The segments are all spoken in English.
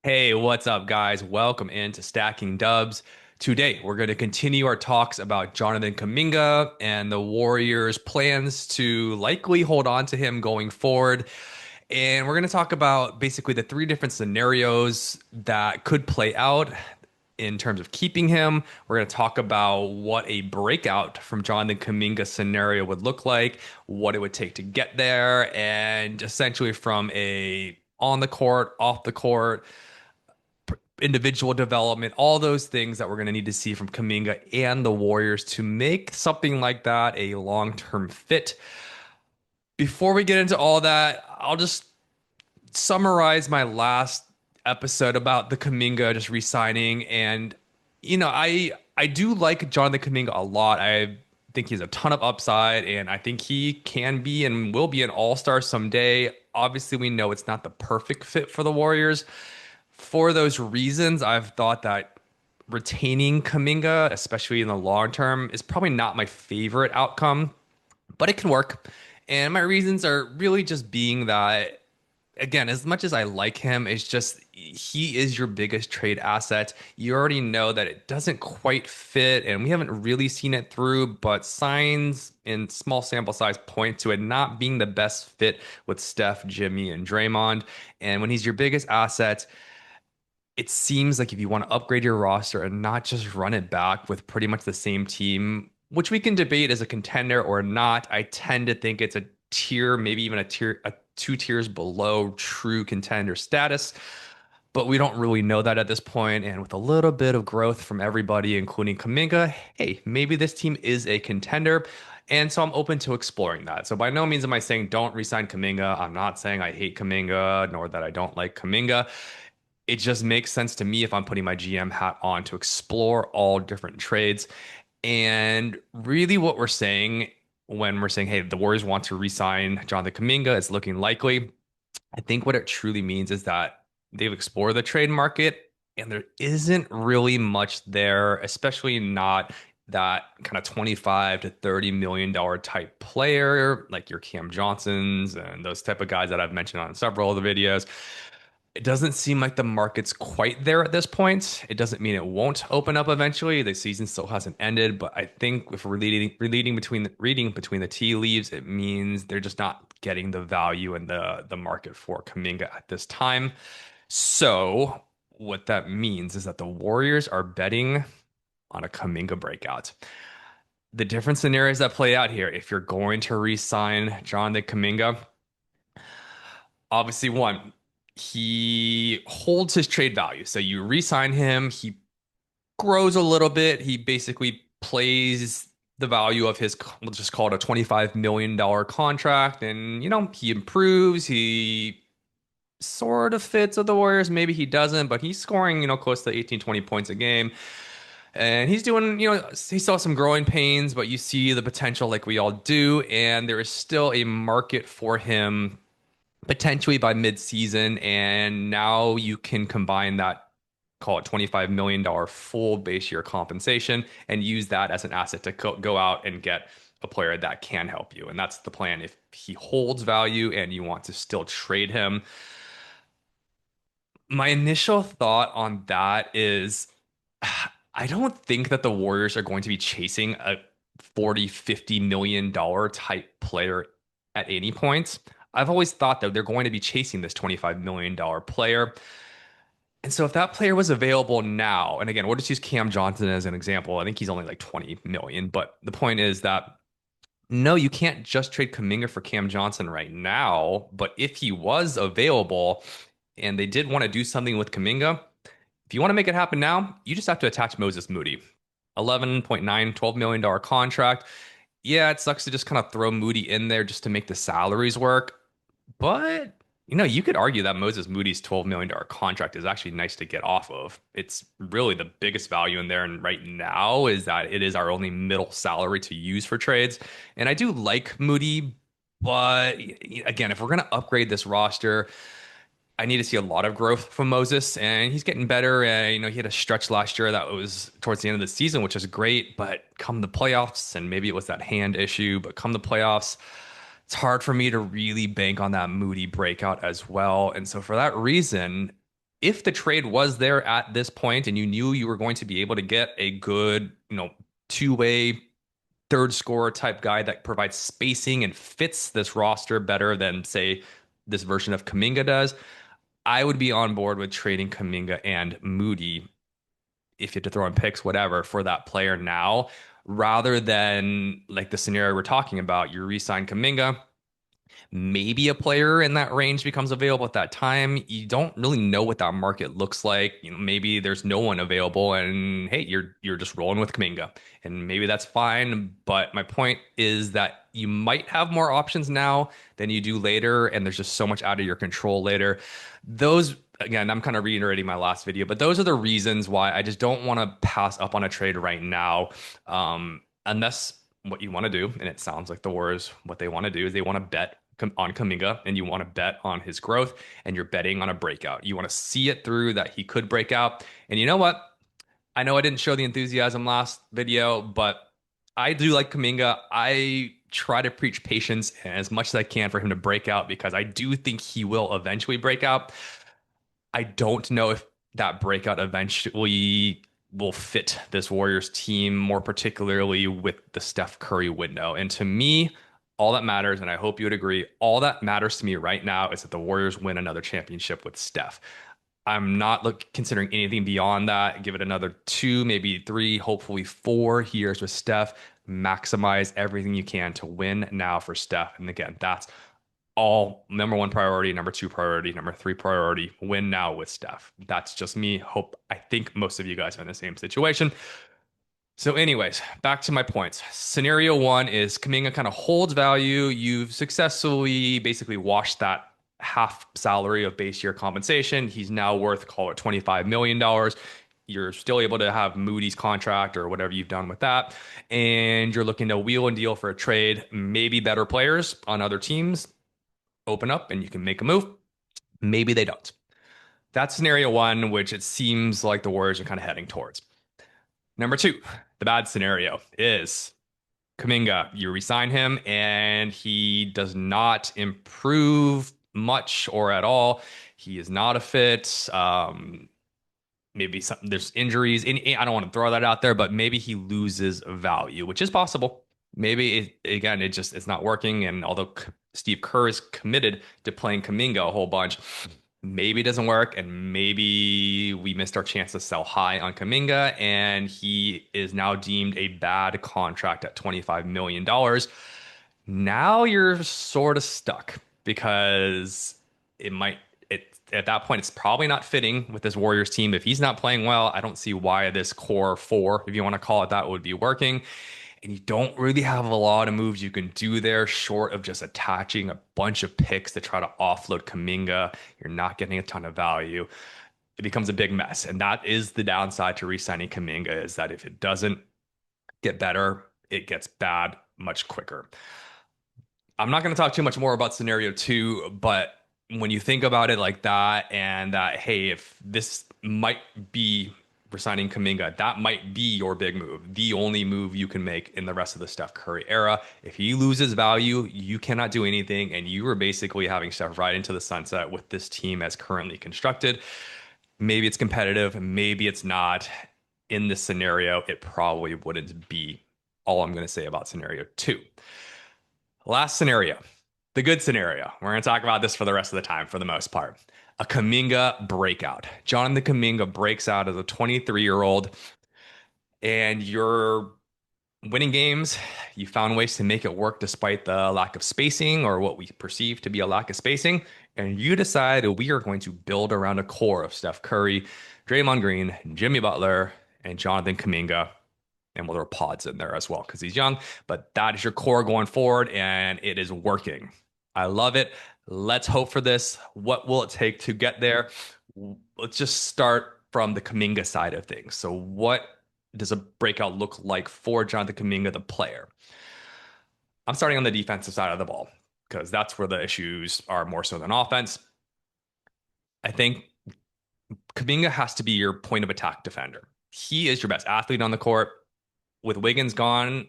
Hey, what's up, guys? Welcome into Stacking Dubs. Today, we're going to continue our talks about Jonathan Kuminga and the Warriors' plans to likely hold on to him going forward. And we're going to talk about basically the three different scenarios that could play out in terms of keeping him. We're going to talk about what a breakout from Jonathan Kuminga scenario would look like, what it would take to get there, and essentially from a on the court, off the court individual development, all those things that we're going to need to see from Kuminga and the Warriors to make something like that a long-term fit. Before we get into all that, I'll just summarize my last episode about the Kuminga just re-signing. And I do like Jonathan Kuminga a lot. I think he's a ton of upside, and I think he can be and will be an all-star someday. Obviously, we know it's not the perfect fit for the Warriors. For those reasons, I've thought that retaining Kuminga, especially in the long term, is probably not my favorite outcome, but it can work. And my reasons are really just being that, again, as much as I like him, it's just he is your biggest trade asset. You already know that it doesn't quite fit, and we haven't really seen it through, but signs in small sample size point to it not being the best fit with Steph, Jimmy, and Draymond. And when he's your biggest asset, it seems like if you want to upgrade your roster and not just run it back with pretty much the same team, which we can debate as a contender or not, I tend to think it's a tier, maybe even a two tiers below true contender status. But we don't really know that at this point. And with a little bit of growth from everybody, including Kuminga, hey, maybe this team is a contender. And so I'm open to exploring that. So by no means am I saying don't resign Kuminga. I'm not saying I hate Kuminga, nor that I don't like Kuminga. It just makes sense to me if I'm putting my GM hat on to explore all different trades. And really, what we're saying when we're saying, hey, the Warriors want to re-sign Jonathan Kuminga, it's looking likely. I think what it truly means is that they've explored the trade market and there isn't really much there, especially not that kind of 25 to 30 million dollar type player like your Cam Johnsons and those type of guys that I've mentioned on several of the videos. It doesn't seem like the market's quite there at this point. It doesn't mean it won't open up eventually. The season still hasn't ended, but I think if we're reading between the tea leaves, it means they're just not getting the value in the market for Kuminga at this time. So what that means is that the Warriors are betting on a Kuminga breakout. The different scenarios that play out here, if you're going to re-sign Jonathan Kuminga, obviously one, he holds his trade value. So you re-sign him, he grows a little bit. He basically plays the value of his, let's just call it a $25 million contract. And, he improves. He sort of fits with the Warriors. Maybe he doesn't, but he's scoring, close to 18, 20 points a game. And he's doing, he saw some growing pains, but you see the potential like we all do. And there is still a market for him potentially by mid-season, and now you can combine that, call it $25 million full base year compensation, and use that as an asset to go out and get a player that can help you. And that's the plan. If he holds value and you want to still trade him, my initial thought on that is I don't think that the Warriors are going to be chasing a 40, $50 million type player at any point. I've always thought that they're going to be chasing this $25 million player. And so if that player was available now, and again, we'll just use Cam Johnson as an example. I think he's only like 20 million, but the point is that no, you can't just trade Kuminga for Cam Johnson right now. But if he was available and they did want to do something with Kuminga, if you want to make it happen now, you just have to attach Moses Moody. 11.9, $12 million contract. Yeah, it sucks to just kind of throw Moody in there just to make the salaries work. But, you could argue that Moses Moody's $12 million contract is actually nice to get off of. It's really the biggest value in there. And right now is that it is our only middle salary to use for trades. And I do like Moody, but again, if we're going to upgrade this roster, I need to see a lot of growth from Moses, and he's getting better. And he had a stretch last year that was towards the end of the season, which is great. But come the playoffs, and maybe it was that hand issue, but come the playoffs, it's hard for me to really bank on that Moody breakout as well. And so for that reason, if the trade was there at this point and you knew you were going to be able to get a good, two-way third scorer type guy that provides spacing and fits this roster better than, say, this version of Kuminga does, I would be on board with trading Kuminga and Moody if you had to throw in picks, whatever, for that player now, rather than like the scenario we're talking about. You re-sign Kuminga, maybe a player in that range becomes available at that time. You don't really know what that market looks like. Maybe there's no one available, and hey, you're just rolling with Kuminga, and maybe that's fine. But my point is that you might have more options now than you do later, and there's just so much out of your control later. Those Again, I'm kind of reiterating my last video, but those are the reasons why I just don't want to pass up on a trade right now, unless what you want to do, and it sounds like the Warriors, what they want to do is they want to bet on Kuminga, and you want to bet on his growth, and you're betting on a breakout. You want to see it through that he could break out. And you know what? I know I didn't show the enthusiasm last video, but I do like Kuminga. I try to preach patience as much as I can for him to break out because I do think he will eventually break out. I don't know if that breakout eventually will fit this Warriors team, more particularly with the Steph Curry window. And to me, all that matters, and I hope you would agree, all that matters to me right now is that the Warriors win another championship with Steph. I'm not considering anything beyond that. Give it another 2, maybe 3, hopefully 4 years with Steph. Maximize everything you can to win now for Steph. And again, that's all number 1 priority, number 2 priority, number 3 priority. Win now with Steph. That's just me. I think most of you guys are in the same situation. So, anyways, back to my points. Scenario 1 is Kuminga kind of holds value. You've successfully basically washed that half salary of base year compensation. He's now worth, call it $25 million. You're still able to have Moody's contract or whatever you've done with that. And you're looking to wheel and deal for a trade. Maybe better players on other teams open up and you can make a move. Maybe they don't. That's scenario 1, which it seems like the Warriors are kind of heading towards. Number 2, the bad scenario is Kuminga. You resign him and he does not improve much or at all. He is not a fit. Maybe there's injuries. I don't want to throw that out there, but maybe he loses value, which is possible. Maybe it's not working. And although Steve Kerr is committed to playing Kuminga a whole bunch, maybe it doesn't work, and maybe we missed our chance to sell high on Kuminga, and he is now deemed a bad contract at $25 million. Now you're sort of stuck because at that point, it's probably not fitting with this Warriors team. If he's not playing well, I don't see why this core 4, if you want to call it that, would be working. And you don't really have a lot of moves you can do there short of just attaching a bunch of picks to try to offload Kuminga. You're not getting a ton of value. It becomes a big mess. And that is the downside to re-signing Kuminga, is that if it doesn't get better, it gets bad much quicker. I'm not going to talk too much more about scenario 2, but when you think about it like that, and that, hey, if this might be resigning Kuminga, that might be your big move, the only move you can make in the rest of the Steph Curry era. If he loses value, you cannot do anything, and you are basically having Steph right into the sunset with this team as currently constructed. Maybe it's competitive, maybe it's not. In this scenario, it probably wouldn't be. All I'm going to say about scenario 2. Last scenario, the good scenario. We're going to talk about this for the rest of the time for the most part. A Kuminga breakout. Jonathan Kuminga breaks out as a 23-year-old, and you're winning games. You found ways to make it work despite the lack of spacing, or what we perceive to be a lack of spacing. And you decide we are going to build around a core of Steph Curry, Draymond Green, Jimmy Butler, and Jonathan Kuminga. And we'll throw Pods in there as well because he's young. But that is your core going forward, and it is working. I love it. Let's hope for this. What will it take to get there? Let's just start from the Kuminga side of things. So what does a breakout look like for Jonathan Kuminga, the player? I'm starting on the defensive side of the ball because that's where the issues are more so than offense. I think Kuminga has to be your point of attack defender. He is your best athlete on the court. With Wiggins gone,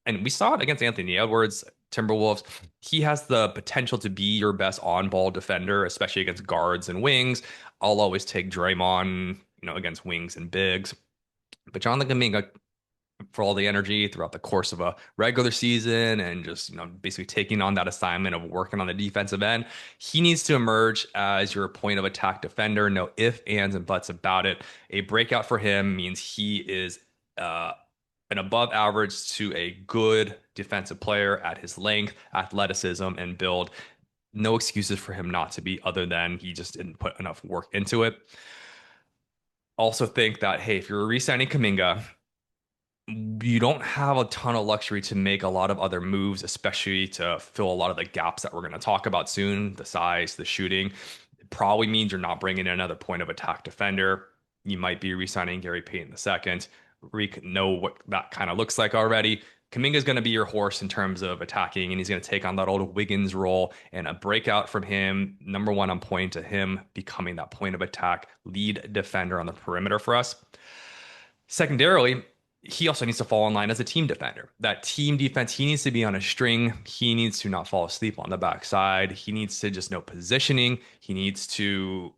and we saw it against Anthony Edwards. Timberwolves. He has the potential to be your best on-ball defender, especially against guards and wings. I'll always take Draymond, against wings and bigs. But Jonathan Kuminga, for all the energy throughout the course of a regular season and just, basically taking on that assignment of working on the defensive end, he needs to emerge as your point of attack defender. No ifs, ands, and buts about it. A breakout for him means he is uh, an above average to a good defensive player at his length, athleticism, and build. No excuses for him not to be, other than he just didn't put enough work into it. Also think that, hey, if you're re-signing Kuminga, you don't have a ton of luxury to make a lot of other moves, especially to fill a lot of the gaps that we're going to talk about soon, the size, the shooting. It probably means you're not bringing in another point of attack defender. You might be re-signing Gary Payton II. We know what that kind of looks like already. Kuminga is going to be your horse in terms of attacking, and he's going to take on that old Wiggins role, and a breakout from him. Number one, I'm pointing to him becoming that point of attack lead defender on the perimeter for us. Secondarily, he also needs to fall in line as a team defender. That team defense, he needs to be on a string. He needs to not fall asleep on the backside. He needs to just know positioning. He needs to,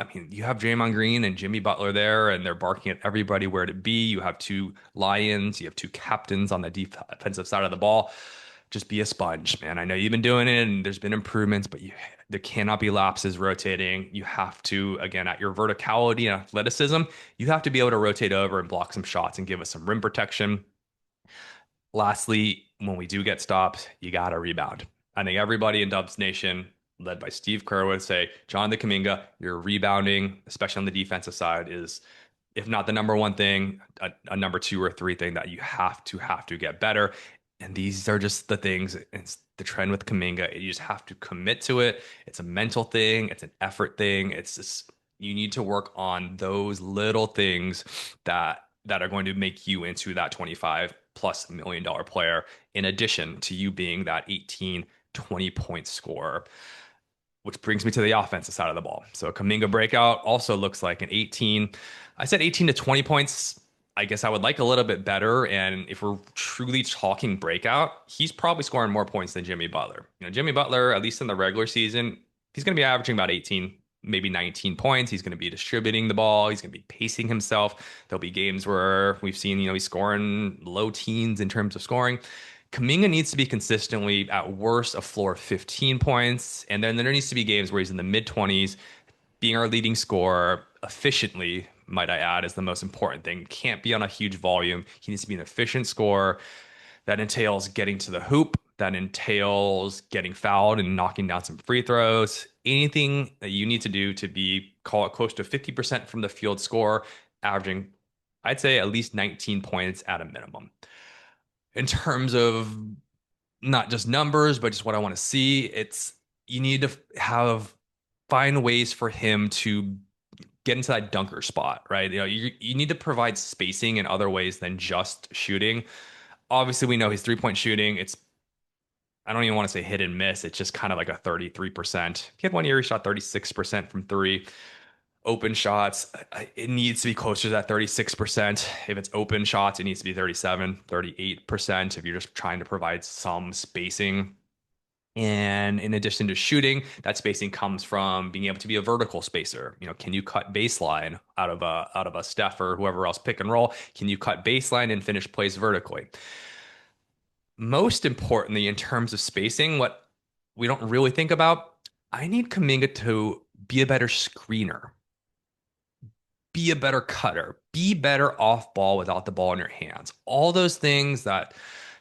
I mean, you have Draymond Green and Jimmy Butler there, and they're barking at everybody where to be. You have two Lions, you have two captains on the defensive side of the ball. Just be a sponge, man. I know you've been doing it and there's been improvements, but there cannot be lapses rotating. You have to, again, at your verticality and athleticism, you have to be able to rotate over and block some shots and give us some rim protection. Lastly, when we do get stopped, you got to rebound. I think everybody in Dubs Nation, led by Steve Kerr, would say, Jonathan Kuminga, your rebounding, especially on the defensive side, is, if not the number one thing, a number two or three thing that you have to get better. And these are just the things. It's the trend with Kuminga. You just have to commit to it. It's a mental thing. It's an effort thing. It's just, you need to work on those little things that are going to make you into that 25+ million player, in addition to you being that 18, 20 point scorer. Which brings me to the offensive side of the ball. So Kuminga breakout also looks like an 18. I said 18 to 20 points. I guess I would like a little bit better. And if we're truly talking breakout, he's probably scoring more points than Jimmy Butler. Jimmy Butler, at least in the regular season, he's going to be averaging about 18, maybe 19 points. He's going to be distributing the ball. He's going to be pacing himself. There'll be games where we've seen, he's scoring low teens in terms of scoring. Kuminga needs to be consistently, at worst, a floor of 15 points. And then there needs to be games where he's in the mid 20s, being our leading scorer efficiently, might I add, is the most important thing. Can't be on a huge volume. He needs to be an efficient scorer. That entails getting to the hoop. That entails getting fouled and knocking down some free throws. Anything that you need to do to be, call it, close to 50% from the field score, averaging, I'd say, at least 19 points at a minimum. In terms of not just numbers, but just what I want to see, it's, you need to find ways for him to get into that dunker spot, right? You need to provide spacing in other ways than just shooting. Obviously, we know his 3 point shooting, it's, I don't even want to say hit and miss. It's just kind of like a 33%. He had one year he shot 36% from three. Open shots, it needs to be closer to that 36%. If it's open shots, it needs to be 37, 38% if you're just trying to provide some spacing. And in addition to shooting, that spacing comes from being able to be a vertical spacer. Can you cut baseline out of a Steph or whoever else pick and roll? Can you cut baseline and finish plays vertically? Most importantly, in terms of spacing, what we don't really think about, I need Kuminga to be a better screener, be a better cutter, be better off ball without the ball in your hands. All those things that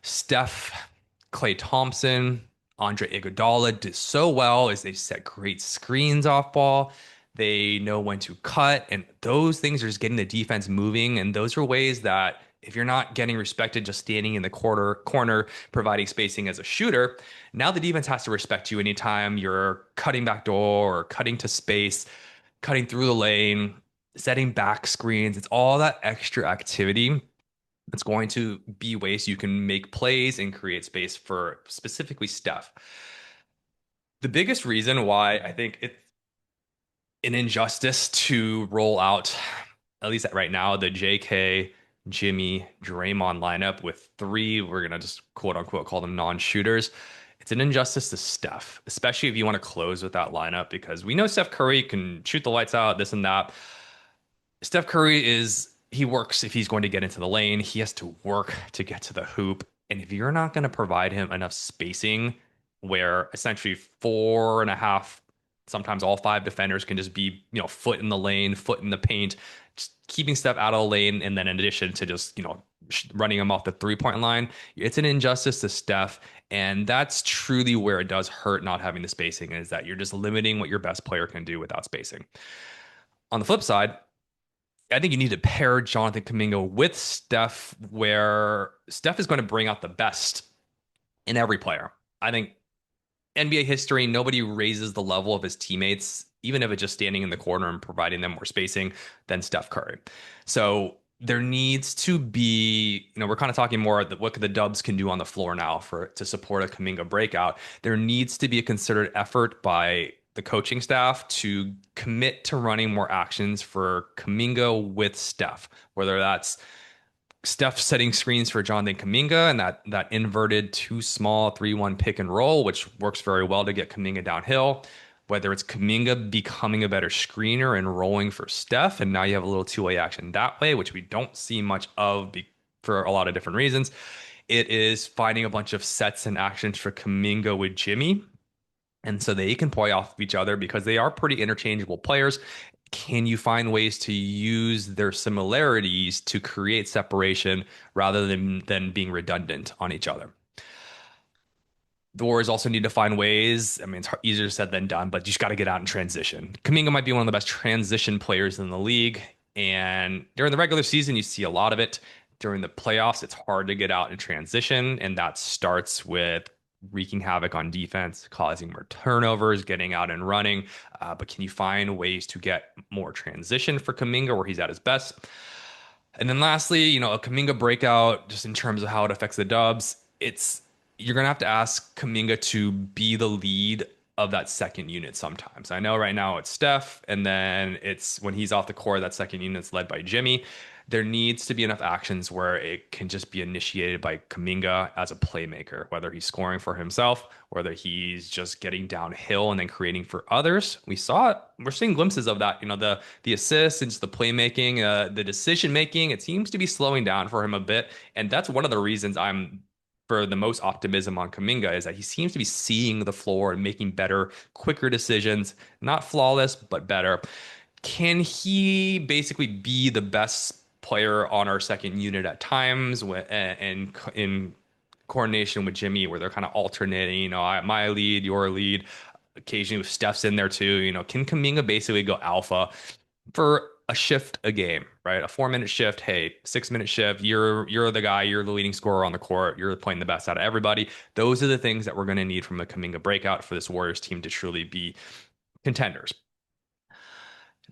Steph, Klay Thompson, Andre Iguodala did so well is they set great screens off ball. They know when to cut, and those things are just getting the defense moving. And those are ways that, if you're not getting respected just standing in the corner providing spacing as a shooter, now the defense has to respect you anytime you're cutting back door or cutting to space, cutting through the lane, setting back screens. It's all that extra activity that's going to be ways you can make plays and create space for specifically Steph. The biggest reason why I think it's an injustice to roll out, at least right now, the JK Jimmy, Draymond lineup with three, we're going to just quote unquote call them non-shooters. It's an injustice to Steph, especially if you want to close with that lineup, because we know Steph Curry can shoot the lights out, this and that. Steph Curry he works if he's going to get into the lane, he has to work to get to the hoop. And if you're not going to provide him enough spacing where essentially four and a half, sometimes all five defenders can just be, foot in the lane, foot in the paint, just keeping Steph out of the lane. And then in addition to just, running him off the 3-point line, it's an injustice to Steph. And that's truly where it does hurt not having the spacing is that you're just limiting what your best player can do without spacing. On the flip side, I think you need to pair Jonathan Kuminga with Steph, where Steph is going to bring out the best in every player. I think NBA history, nobody raises the level of his teammates, even if it's just standing in the corner and providing them more spacing, than Steph Curry. So there needs to be, we're kind of talking more at what the Dubs can do on the floor now to support a Kuminga breakout. There needs to be a considered effort by the coaching staff to commit to running more actions for Kuminga with Steph, whether that's Steph setting screens for Jonathan Kuminga and that inverted too small 3-1 pick and roll, which works very well to get Kuminga downhill. Whether it's Kuminga becoming a better screener and rolling for Steph, and now you have a little two-way action that way, which we don't see much of for a lot of different reasons. It is finding a bunch of sets and actions for Kuminga with Jimmy, and so they can play off of each other because they are pretty interchangeable players. Can you find ways to use their similarities to create separation rather than being redundant on each other? The Warriors also need to find ways. I mean, it's easier said than done, but you just got to get out and transition. Kuminga might be one of the best transition players in the league. And during the regular season, you see a lot of it. During the playoffs, it's hard to get out and transition. And that starts with wreaking havoc on defense, causing more turnovers, getting out and running. But can you find ways to get more transition for Kuminga where he's at his best? And then lastly, a Kuminga breakout, just in terms of how it affects the Dubs, you're gonna have to ask Kuminga to be the lead of that second unit sometimes. I know right now it's Steph, and then it's when he's off the court, that second unit's led by Jimmy. There needs to be enough actions where it can just be initiated by Kuminga as a playmaker, whether he's scoring for himself, whether he's just getting downhill and then creating for others. We saw it. We're seeing glimpses of that. The assists and just the playmaking, the decision making. It seems to be slowing down for him a bit, and that's one of the reasons I'm for the most optimism on Kuminga is that he seems to be seeing the floor and making better, quicker decisions. Not flawless, but better. Can he basically be the best player on our second unit at times and in coordination with Jimmy, where they're kind of alternating, my lead, your lead, occasionally with Steph's in there too. Can Kuminga basically go alpha for a shift a game, right? A 4-minute shift. Hey, 6-minute shift. You're the guy. You're the leading scorer on the court. You're playing the best out of everybody. Those are the things that we're going to need from a Kuminga breakout for this Warriors team to truly be contenders.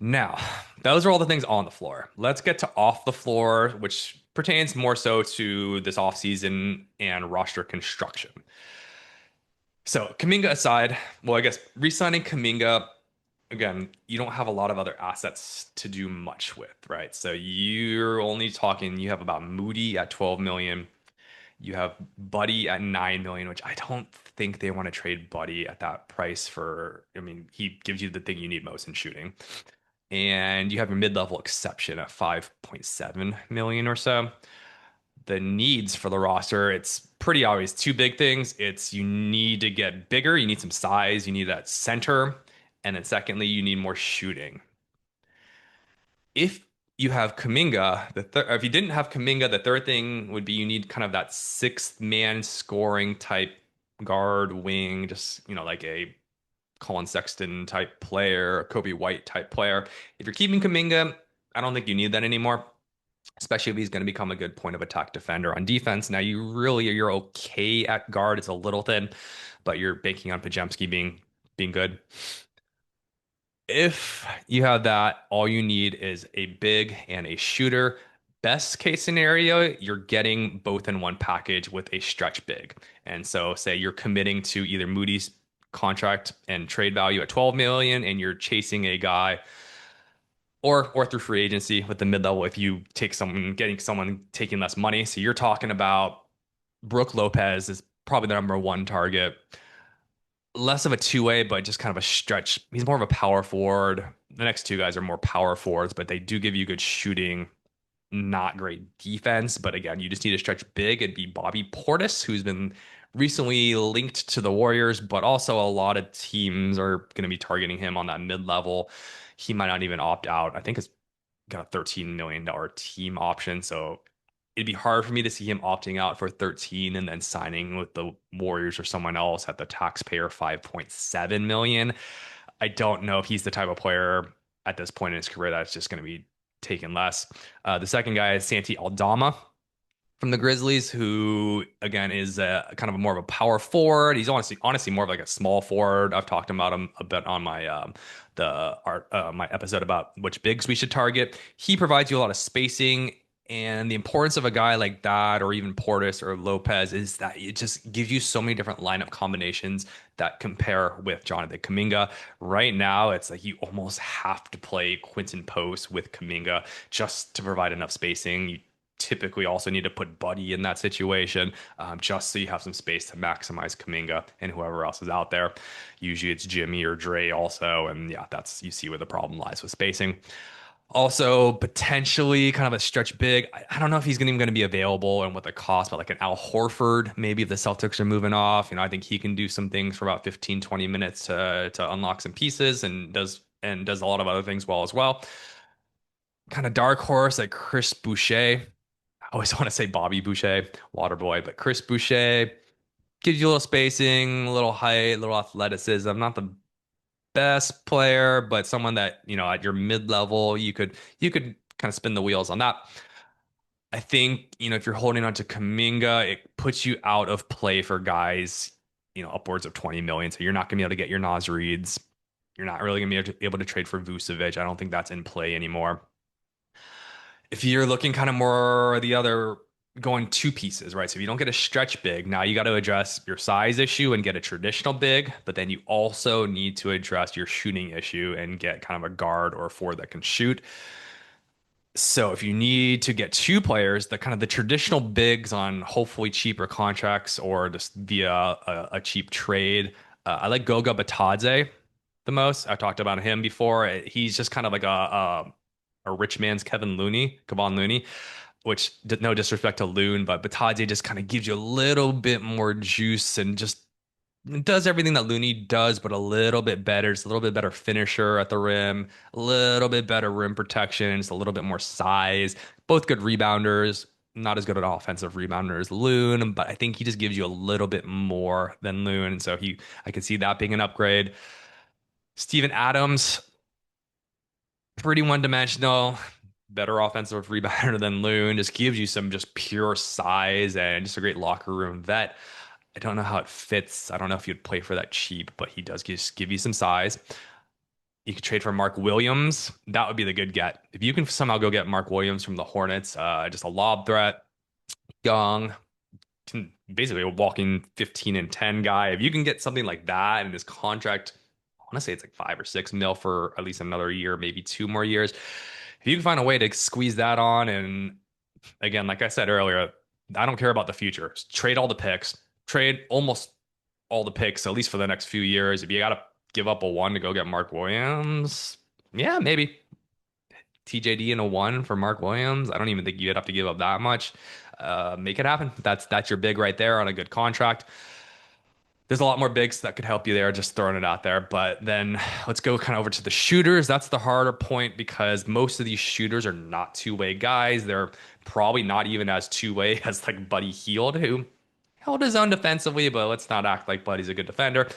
Now, those are all the things on the floor. Let's get to off the floor, which pertains more so to this offseason and roster construction. So, Kuminga aside, well, I guess re-signing Kuminga, again, you don't have a lot of other assets to do much with, right? So you're only talking, you have about Moody at 12 million. You have Buddy at 9 million, which I don't think they want to trade Buddy at that price I mean, he gives you the thing you need most in shooting. And you have your mid-level exception at 5.7 million or so. The needs for the roster, it's pretty obvious. Two big things. It's you need to get bigger, you need some size, you need that center. And then secondly, you need more shooting. If you have Kuminga, if you didn't have Kuminga, the third thing would be you need kind of that sixth man scoring type guard wing, just, like a Colin Sexton type player, a Kobe White type player. If you're keeping Kuminga, I don't think you need that anymore, especially if he's going to become a good point of attack defender on defense. Now you're okay at guard. It's a little thin, but you're banking on Pajemski being good. If you have that, all you need is a big and a shooter. Best case scenario, you're getting both in one package with a stretch big. And so say you're committing to either Moody's contract and trade value at 12 million and you're chasing a guy or through free agency with the mid level if you take someone getting someone taking less money. So you're talking about Brooke Lopez is probably the number one target. Less of a two-way, but just kind of a stretch. He's more of a power forward. The next two guys are more power forwards, but they do give you good shooting, not great defense. But again, you just need to stretch big. It'd be Bobby Portis, who's been recently linked to the Warriors, but also a lot of teams are going to be targeting him on that mid-level. He might not even opt out. I think it's got a $13 million team option. So it'd be hard for me to see him opting out for 13 and then signing with the Warriors or someone else at the taxpayer 5.7 million. I don't know if he's the type of player at this point in his career that's just going to be taking less. The second guy is Santi Aldama from the Grizzlies, who again is kind of a more of a power forward. He's honestly more of like a small forward. I've talked about him a bit on my my episode about which bigs we should target. He provides you a lot of spacing. And the importance of a guy like that, or even Portis or Lopez, is that it just gives you so many different lineup combinations that compare with Jonathan Kuminga. Right now, it's like you almost have to play Quinton Post with Kuminga just to provide enough spacing. You typically also need to put Buddy in that situation, just so you have some space to maximize Kuminga and whoever else is out there. Usually it's Jimmy or Dre also, and yeah, that's you see where the problem lies with spacing. Also, potentially kind of a stretch big. I don't know if he's even going to be available and what the cost, but like an Al Horford, maybe if the Celtics are moving off, I think he can do some things for about 15, 20 minutes to unlock some pieces and does a lot of other things well as well. Kind of dark horse like Chris Boucher. I always want to say Bobby Boucher, water boy, but Chris Boucher gives you a little spacing, a little height, a little athleticism. Not the best player, but someone that, at your mid-level, you could kind of spin the wheels on that. I think, if you're holding on to Kuminga, it puts you out of play for guys, upwards of 20 million. So you're not going to be able to get your Nas Reeds. You're not really going to be able to trade for Vucevic. I don't think that's in play anymore. If you're looking kind of more the other going two pieces, right? So if you don't get a stretch big, now you got to address your size issue and get a traditional big, but then you also need to address your shooting issue and get kind of a guard or a forward that can shoot. So if you need to get two players, the kind of the traditional bigs on hopefully cheaper contracts or just via a cheap trade, I like Goga Batadze the most. I've talked about him before. He's just kind of like a rich man's Kevon Looney, which no disrespect to Loon, but Batadze just kind of gives you a little bit more juice and just does everything that Looney does, but a little bit better. It's a little bit better finisher at the rim, a little bit better rim protection, just a little bit more size. Both good rebounders. Not as good an offensive rebounder as Loon, but I think he just gives you a little bit more than Loon. And so I could see that being an upgrade. Steven Adams, pretty one-dimensional, better offensive rebounder than Loon. Just gives you some just pure size and just a great locker room vet. I don't know how it fits. I don't know if you'd play for that cheap, but he does just give you some size. You could trade for Mark Williams. That would be the good get. If you can somehow go get Mark Williams from the Hornets, just a lob threat, young, basically a walking 15 and 10 guy. If you can get something like that and his contract, I want to say it's like 5 or 6 mil for at least another year, maybe 2 more years. If you can find a way to squeeze that on, and again, like I said earlier, I don't care about the future. Just trade all the picks, trade almost all the picks, at least for the next few years. If you got to give up a one to go get Mark Williams, yeah, maybe TJD and a one for Mark Williams. I don't even think you'd have to give up that much. Make it happen. That's your big right there on a good contract. There's a lot more bigs that could help you there, just throwing it out there. But then let's go kind of over to the shooters. That's the harder point because most of these shooters are not two-way guys. They're probably not even as two-way as like Buddy Hield, who held his own defensively, but let's not act like Buddy's a good defender.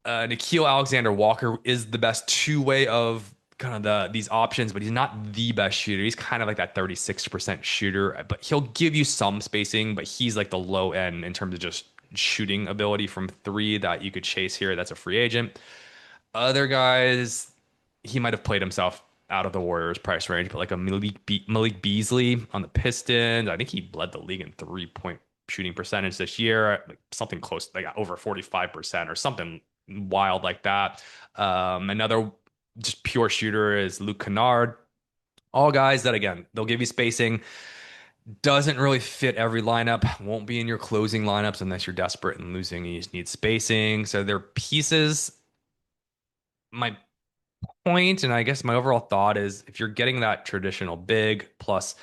Nickeil Alexander-Walker is the best two-way of kind of these options, but he's not the best shooter. He's kind of like that 36% shooter, but he'll give you some spacing, but he's like the low end in terms of just shooting ability from three that you could chase here. That's a free agent. Other guys, he might have played himself out of the Warriors price range, but like a Malik Beasley on the Pistons, I think he led the league in 3-point shooting percentage this year, like something close, like over 45% or something wild like that. Another just pure shooter is Luke Kennard. All guys that, again, they'll give you spacing. Doesn't really fit every lineup. Won't be in your closing lineups unless you're desperate and losing. You just need spacing. So they're pieces. My point, and I guess my overall thought is if you're getting that traditional big plus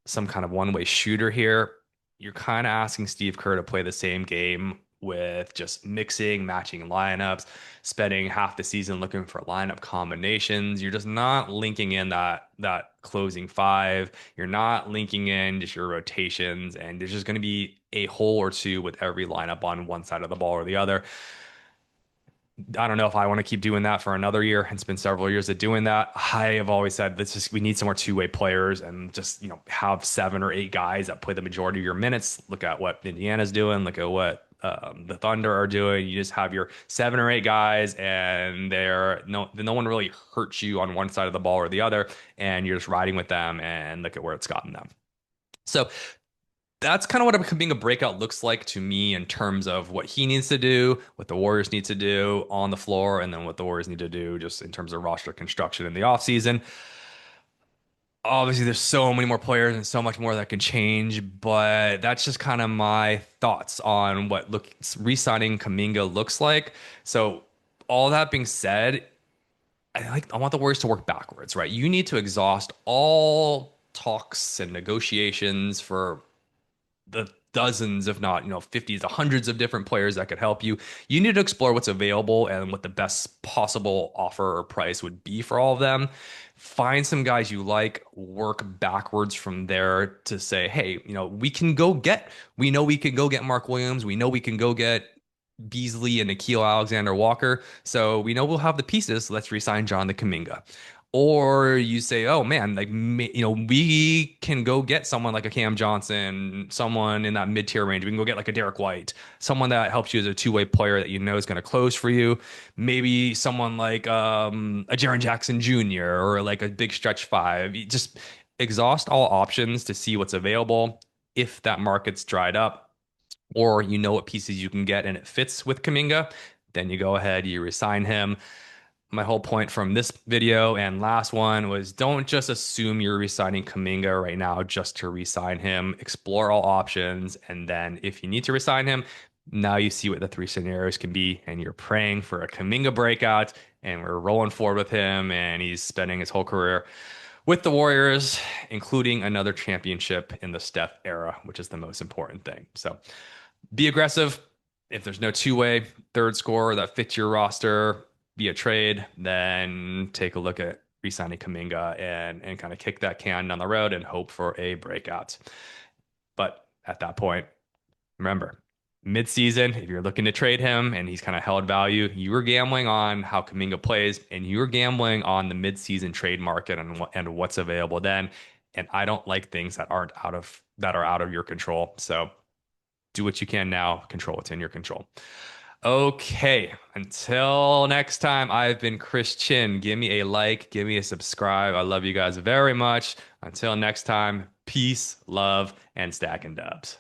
some kind of one-way shooter here, you're kind of asking Steve Kerr to play the same game with just mixing, matching lineups, spending half the season looking for lineup combinations. You're just not linking in that closing five. You're not linking in just your rotations, and there's just going to be a hole or two with every lineup on one side of the ball or the other. I don't know if I want to keep doing that for another year. It's been several years of doing that. I have always said this is we need some more two-way players and just, have 7 or 8 guys that play the majority of your minutes. Look at what Indiana's doing. Look at what the Thunder are doing. You just have your 7 or 8 guys, and no one really hurts you on one side of the ball or the other, and you're just riding with them. And look at where it's gotten them. So that's kind of what being a breakout looks like to me in terms of what he needs to do, what the Warriors need to do on the floor, and then what the Warriors need to do just in terms of roster construction in the offseason. Obviously, there's so many more players and so much more that can change, but that's just kind of my thoughts on what re-signing Kuminga looks like. So, all that being said, I want the Warriors to work backwards, right? You need to exhaust all talks and negotiations for the dozens, if not, 50s to hundreds of different players that could help you. You need to explore what's available and what the best possible offer or price would be for all of them. Find some guys you like, work backwards from there to say, hey, we know we can go get Mark Williams. We know we can go get Beasley and Nickeil Alexander Walker. So we know we'll have the pieces. Let's resign John the Kuminga. Or you say, oh man, we can go get someone like a Cam Johnson, someone in that mid-tier range. We can go get like a Derek White, someone that helps you as a two-way player that you know is going to close for you. Maybe someone like a Jaren Jackson Jr. or like a big stretch five. You just exhaust all options to see what's available. If that market's dried up, or what pieces you can get and it fits with Kuminga, then you go ahead, you resign him. My whole point from this video and last one was don't just assume you're resigning Kuminga right now just to resign him. Explore all options. And then if you need to resign him, now you see what the 3 scenarios can be. And you're praying for a Kuminga breakout. And we're rolling forward with him. And he's spending his whole career with the Warriors, including another championship in the Steph era, which is the most important thing. So be aggressive. If there's no two-way third scorer that fits your roster via trade, then take a look at re-signing Kuminga and kind of kick that can down the road and hope for a breakout. But at that point, remember, mid-season, if you're looking to trade him and he's kind of held value, you are gambling on how Kuminga plays, and you're gambling on the mid-season trade market and what's available then. And I don't like things that are out of your control. So do what you can now, control what's in your control. Okay, until next time, I've been Chris Chin. Give me a like, give me a subscribe. I love you guys very much. Until next time, peace, love, and stacking dubs.